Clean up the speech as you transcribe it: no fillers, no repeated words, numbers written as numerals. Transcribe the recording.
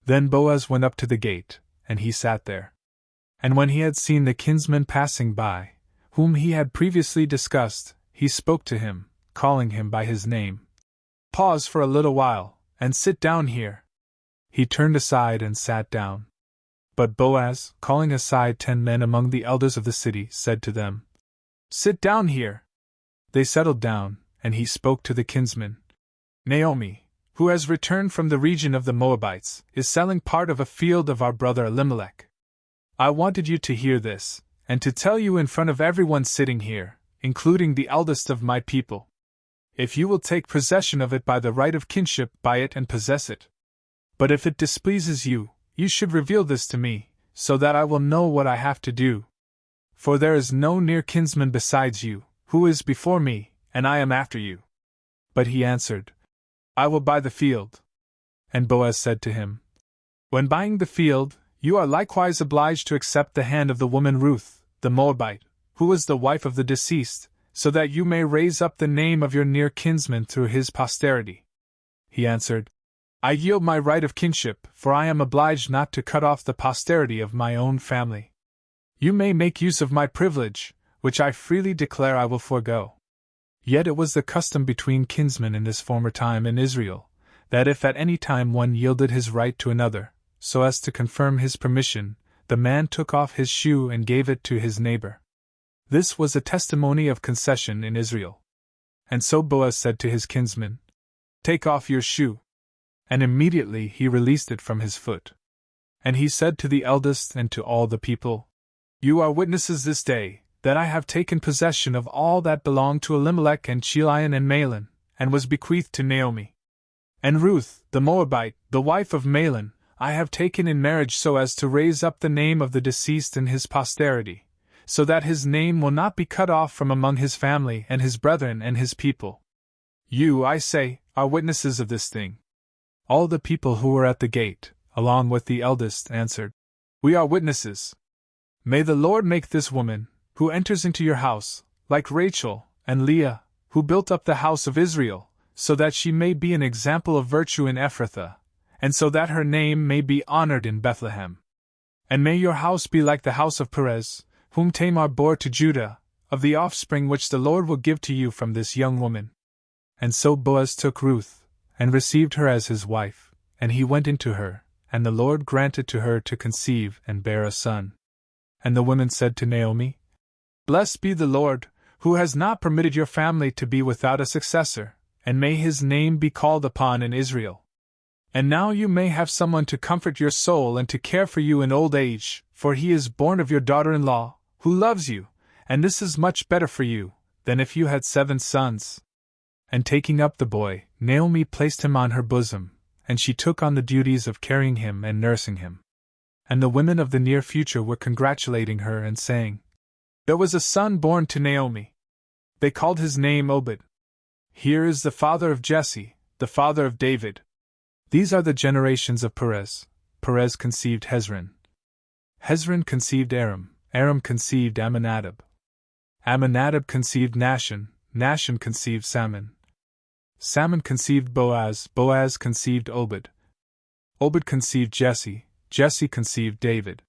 Then Boaz went up to the gate, and he sat there. And when he had seen the kinsman passing by, whom he had previously discussed, he spoke to him, calling him by his name. Pause for a little while, and sit down here. He turned aside and sat down. But Boaz, calling aside 10 men among the elders of the city, said to them, Sit down here. They settled down, and he spoke to the kinsman. Naomi, who has returned from the region of the Moabites, is selling part of a field of our brother Elimelech. I wanted you to hear this, and to tell you in front of everyone sitting here, including the eldest of my people. If you will take possession of it by the right of kinship, buy it and possess it. But if it displeases you, you should reveal this to me, so that I will know what I have to do. For there is no near kinsman besides you, who is before me, and I am after you. But he answered, I will buy the field. And Boaz said to him, When buying the field, you are likewise obliged to accept the hand of the woman Ruth, the Moabite, who was the wife of the deceased, so that you may raise up the name of your near kinsman through his posterity. He answered, I yield my right of kinship, for I am obliged not to cut off the posterity of my own family. You may make use of my privilege, which I freely declare I will forego. Yet it was the custom between kinsmen in this former time in Israel, that if at any time one yielded his right to another, so as to confirm his permission, the man took off his shoe and gave it to his neighbor. This was a testimony of concession in Israel. And so Boaz said to his kinsman, Take off your shoe. And immediately he released it from his foot. And he said to the eldest and to all the people, You are witnesses this day, that I have taken possession of all that belonged to Elimelech and Chilion and Mahlon, and was bequeathed to Naomi. And Ruth, the Moabite, the wife of Mahlon, I have taken in marriage so as to raise up the name of the deceased in his posterity, so that his name will not be cut off from among his family and his brethren and his people. You, I say, are witnesses of this thing. All the people who were at the gate, along with the eldest, answered, We are witnesses. May the Lord make this woman, who enters into your house, like Rachel and Leah, who built up the house of Israel, so that she may be an example of virtue in Ephrathah, and so that her name may be honored in Bethlehem. And may your house be like the house of Perez, whom Tamar bore to Judah, of the offspring which the Lord will give to you from this young woman. And so Boaz took Ruth, and received her as his wife, and he went into her, and the Lord granted to her to conceive and bear a son. And the women said to Naomi, Blessed be the Lord, who has not permitted your family to be without a successor, and may his name be called upon in Israel. And now you may have someone to comfort your soul and to care for you in old age, for he is born of your daughter-in-law, who loves you, and this is much better for you, than if you had 7 sons. And taking up the boy, Naomi placed him on her bosom, and she took on the duties of carrying him and nursing him. And the women of the near future were congratulating her and saying, There was a son born to Naomi. They called his name Obed. Here is the father of Jesse, the father of David. These are the generations of Perez. Perez conceived Hezron. Hezron conceived Aram. Aram conceived Amminadab. Amminadab conceived Nahshon. Nahshon conceived Salmon. Salmon conceived Boaz. Boaz conceived Obed. Obed conceived Jesse. Jesse conceived David.